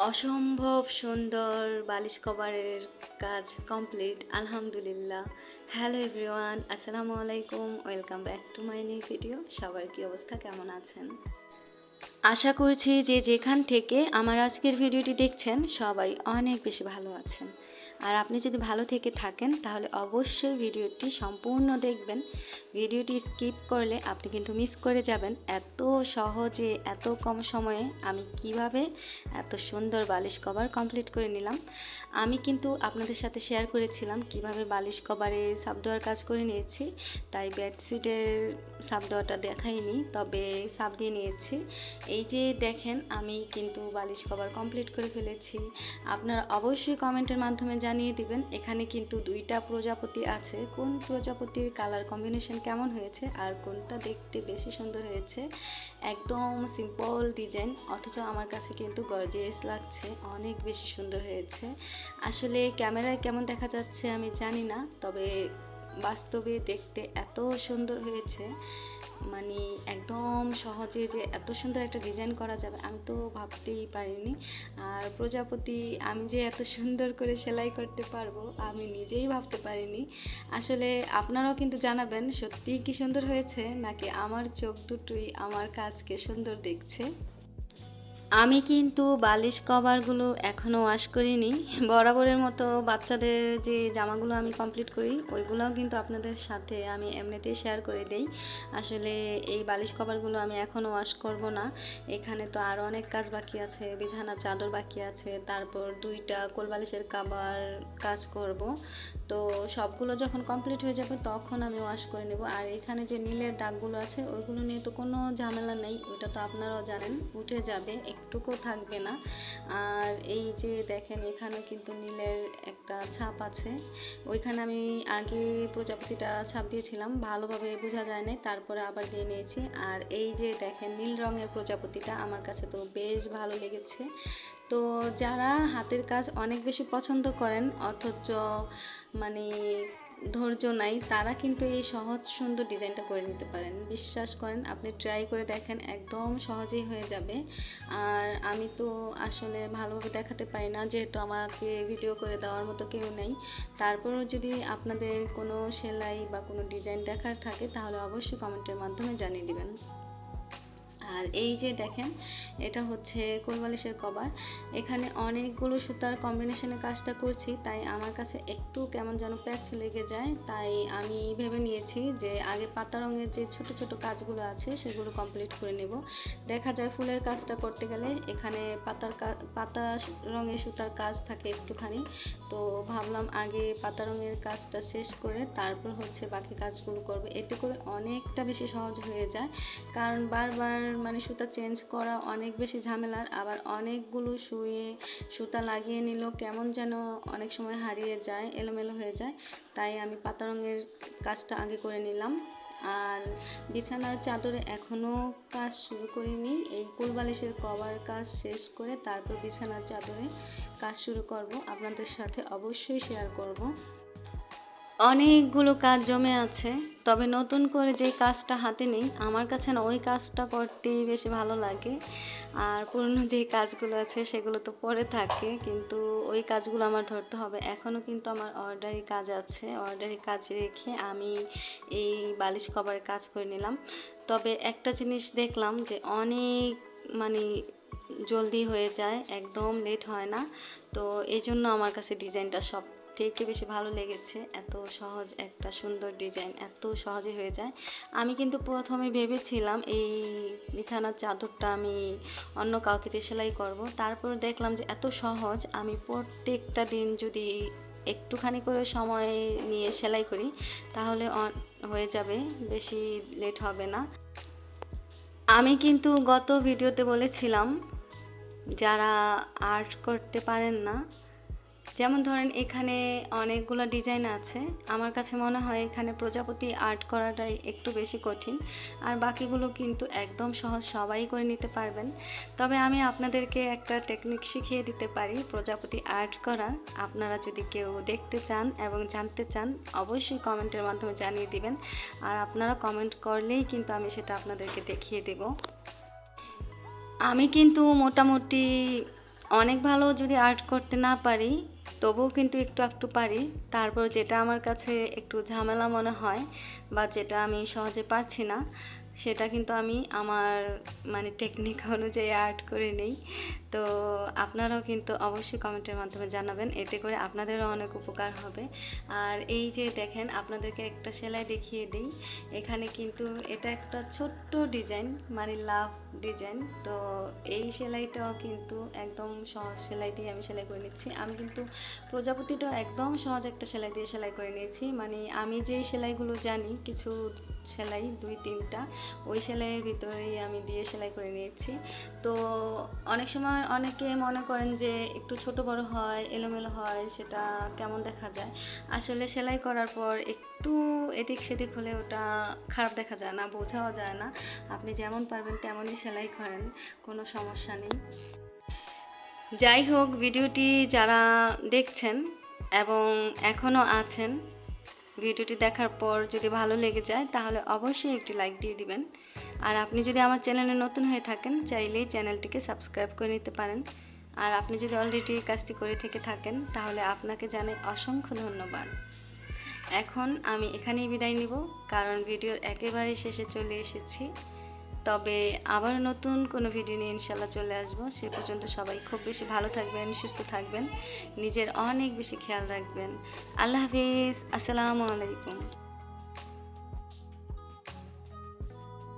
অসম্ভব সুন্দর বালিশ কভারের কাজ কমপ্লিট আলহামদুলিল্লাহ। হ্যালো এভরিওয়ান, আসসালামু আলাইকুম, welcome back to my new video. সবার কি অবস্থা, কেমন আছেন? আশা করছি যে যেখান থেকে আমার আজকের ভিডিওটি দেখছেন সবাই অনেক বেশি ভালো আছেন। আর আপনি যদি ভালো থেকে থাকেন তাহলে অবশ্যই ভিডিওটি সম্পূর্ণ দেখবেন। ভিডিওটি স্কিপ করলে আপনি কিন্তু মিস করে যাবেন এত সহজে এত কম সময়ে আমি কিভাবে এত সুন্দর বালিশ কভার কমপ্লিট করে নিলাম। আমি কিন্তু আপনাদের সাথে শেয়ার করেছিলাম কিভাবে বালিশ কভারে সাব দেওয়ার কাজ করে নিয়েছি, তাই বেডশিটের সাব দেওয়াটা দেখাইনি, তবে সাব দিয়ে নিয়েছি। এই যে দেখেন আমি কিন্তু বালিশ কভার কমপ্লিট করে ফেলেছি। আপনারা অবশ্যই কমেন্টের মাধ্যমে জানিয়ে দিবেন এখানে কিন্তু দুইটা প্রজাপতি আছে, কোন প্রজাপতির কালার কম্বিনেশন কেমন হয়েছে আর কোনটা দেখতে বেশি সুন্দর হয়েছে। একদম সিম্পল ডিজাইন অথচ আমার কাছে কিন্তু গর্জিয়াস লাগছে, অনেক বেশি সুন্দর হয়েছে। আসলে ক্যামেরায় কেমন দেখা যাচ্ছে আমি জানি না, তবে বাস্তবে দেখতে এত সুন্দর হয়েছে, মানে একদম সহজে যে এত সুন্দর একটা ডিজাইন করা যাবে আমি তো ভাবতেই পারিনি। আর প্রজাপতি আমি যে এত সুন্দর করে সেলাই করতে পারবো আমি নিজেই ভাবতে পারিনি। আসলে আপনারাও কিন্তু জানাবেন সত্যিই কি সুন্দর হয়েছে নাকি আমার চোখ দুটোই আমার কাজকে সুন্দর দেখছে। আমি কিন্তু বালিশ কভারগুলো এখনও ওয়াশ করিনি। বরাবরের মতো বাচ্চাদের যে জামাগুলো আমি কমপ্লিট করি ওইগুলোও কিন্তু আপনাদের সাথে আমি এমনিতেই শেয়ার করে দেই। আসলে এই বালিশ কভারগুলো আমি এখনও ওয়াশ করব না, এখানে তো আরও অনেক কাজ বাকি আছে, বিছানার চাদর বাকি আছে, তারপর দুইটা কোলবালিশের কভার কাজ করব। তো সবগুলো যখন কমপ্লিট হয়ে যাবে তখন আমি ওয়াশ করে নেব। আর এখানে যে নীলের দাগগুলো আছে ওইগুলো নিয়ে তো কোনো ঝামেলা নেই, ওইটা তো আপনারাও জানেন উঠে যাবে, একটুকুও থাকবে না। আর এই যে দেখেন এখানে কিন্তু নীলের একটা ছাপ আছে, ওইখানে আমি আগে প্রজাপতিটা ছাপ দিয়েছিলাম, ভালোভাবে বোঝা যায় না, তারপরে আবার দিয়ে নিয়েছি। আর এই যে দেখেন নীল রঙের প্রজাপতিটা আমার কাছে তো বেশ ভালো লেগেছে। তো যারা হাতের কাজ অনেক বেশি পছন্দ করেন অথচ মানে ধৈর্য নাই, তারা কিন্তু এই সহজ সুন্দর ডিজাইনটা করে নিতে পারেন। বিশ্বাস করেন, আপনি ট্রাই করে দেখেন, একদম সহজেই হয়ে যাবে। আর আমি তো আসলে ভালোভাবে দেখাতে পারি না যেহেতু আমাকে ভিডিও করে দেওয়ার মতো কেউ নেই। তারপরেও যদি আপনাদের কোনো সেলাই বা কোনো ডিজাইন দেখার থাকে তাহলে অবশ্যই কমেন্টের মাধ্যমে জানিয়ে দিবেন। আর এই যে দেখেন এটা হচ্ছে কোলবালিশের কভার, এখানে অনেকগুলো সুতার কম্বিনেশনে কাজটা করছি, তাই আমার কাছে একটু কেমন যেন প্যাচ লেগে যায়। তাই আমি ভেবে নিয়েছি যে আগে পাতা রঙের যে ছোট ছোট কাজগুলো আছে সেগুলো কমপ্লিট করে নেব। দেখা যায় ফুলের কাজটা করতে গেলে এখানে পাতা রঙের সুতার কাজ থাকে একটুখানি, তো ভাবলাম আগে পাতা রঙের কাজটা শেষ করে তারপর হচ্ছে বাকি কাজগুলো করব, এতে করে অনেকটা বেশি সহজ হয়ে যায়। কারণ বারবার মানে সুতা চেঞ্জ করা অনেক বেশি ঝামেলার, আবার অনেকগুলো সুইয়ে সুতা লাগিয়ে নিলেও কেমন যেন অনেক সময় হারিয়ে যায়, এলোমেলো হয়ে যায়। তাই আমি পাতা রঙের কাজটা আগে করে নিলাম। আর বিছানার চাদরে এখনও কাজ শুরু করিনি, এই কোলবালিশের কভার কাজ শেষ করে তারপর বিছানার চাদরে কাজ শুরু করব, আপনাদের সাথে অবশ্যই শেয়ার করব। অনেকগুলো কাজ জমে আছে, তবে নতুন করে যে কাজটা হাতে নেই আমার কাছে না ওই কাজটা করতেই বেশি ভালো লাগে। আর পুরনো যে কাজগুলো আছে সেগুলো তো পরে থাকে, কিন্তু ওই কাজগুলো আমার ধরতে হবে। এখনও কিন্তু আমার অর্ডারি কাজ আছে, অর্ডারি কাজ রেখে আমি এই বালিশ কভারের কাজ করে নিলাম। তবে একটা জিনিস দেখলাম যে অনেক মানে জলদি হয়ে যায়, একদম লেট হয় না। তো এই জন্য আমার কাছে ডিজাইনটা সব থেকে বেশি ভালো লেগেছে, এত সহজ একটা সুন্দর ডিজাইন এত সহজে হয়ে যায়। আমি কিন্তু প্রথমে ভেবেছিলাম এই বিছানার চাদরটা আমি অন্য কাউকে দিয়ে সেলাই করব, তারপর দেখলাম যে এত সহজ, আমি প্রত্যেকটা দিন যদি একটুখানি করে সময় নিয়ে সেলাই করি তাহলে হয়ে যাবে, বেশি লেট হবে না। আমি কিন্তু গত ভিডিওতে বলেছিলাম যারা আর্ট করতে পারেন না, যেমন ধরেন এখানে অনেকগুলো ডিজাইন আছে, আমার কাছে মনে হয় এখানে প্রজাপতি আর্ট করাটাই একটু বেশি কঠিন, আর বাকিগুলো কিন্তু একদম সহজ, সবাই করে নিতে পারবেন। তবে আমি আপনাদেরকে একটা টেকনিক শিখিয়ে দিতে পারি প্রজাপতি আর্ট করা, আপনারা যদি কেউ দেখতে চান এবং জানতে চান অবশ্যই কমেন্টের মাধ্যমে জানিয়ে দিবেন, আর আপনারা কমেন্ট করলেই কিন্তু আমি সেটা আপনাদেরকে দেখিয়ে দেব। আমি কিন্তু মোটামুটি অনেক ভালো যদি আর্ট করতে না পারি তবুও কিন্তু একটু একটু পারি। তারপর যেটা আমার কাছে একটু ঝামেলা মনে হয় বা যেটা আমি সহজে পারছি না সেটা কিন্তু আমি আমার মানে টেকনিক অনুযায়ী আর্ট করে নেই। তো আপনারাও কিন্তু অবশ্যই কমেন্টের মাধ্যমে জানাবেন, এতে করে আপনাদেরও অনেক উপকার হবে। আর এই যে দেখেন, আপনাদেরকে একটা সেলাই দেখিয়ে দিই। এখানে কিন্তু এটা একটা ছোট্ট ডিজাইন, মানে লাভ ডিজাইন। তো এই সেলাইটাও কিন্তু একদম সহজ সেলাই দিয়ে আমি সেলাই করে নিচ্ছি। আমি কিন্তু প্রজাপতিটাও একদম সহজ একটা সেলাই দিয়ে সেলাই করে নিয়েছি। মানে আমি যেই সেলাইগুলো জানি, কিছু সেলাই 2-3টা, ওই সেলাইয়ের ভিতরেই আমি দিয়ে সেলাই করে নিয়েছি। তো অনেক সময় অনেকে মনে করেন যে একটু ছোট বড় হয়, এলোমেলো হয়, সেটা কেমন দেখা যায়। আসলে সেলাই করার পর একটু এদিক সেদিক হলে ওটা খারাপ দেখা যায় না, বোঝাও যায় না। আপনি যেমন পারবেন তেমনই সেলাই করেন, কোনো সমস্যা নেই। যাই হোক, ভিডিওটি যারা দেখছেন এবং এখনও আছেন, ভিডিওটি দেখার পর যদি ভালো লেগে যায় তাহলে অবশ্যই একটি লাইক দিয়ে দিবেন। আর আপনি যদি আমার চ্যানেলে নতুন হয়ে থাকেন, চাইলেই চ্যানেলটিকে সাবস্ক্রাইব করে নিতে পারেন। আর আপনি যদি অলরেডি কাজটি করে থেকে থাকেন তাহলে আপনাকে জানাই অসংখ্য ধন্যবাদ। এখন আমি এখানেই বিদায় নিব, কারণ ভিডিওর একেবারে শেষে চলে এসেছি। তবে আবার নতুন কোনো ভিডিও নিয়ে ইনশাল্লাহ চলে আসব। সে পর্যন্ত সবাই খুব বেশি ভালো থাকবেন, সুস্থ থাকবেন, নিজের অনেক বেশি খেয়াল রাখবেন। আল্লাহ হাফিজ, আসসালামু আলাইকুম।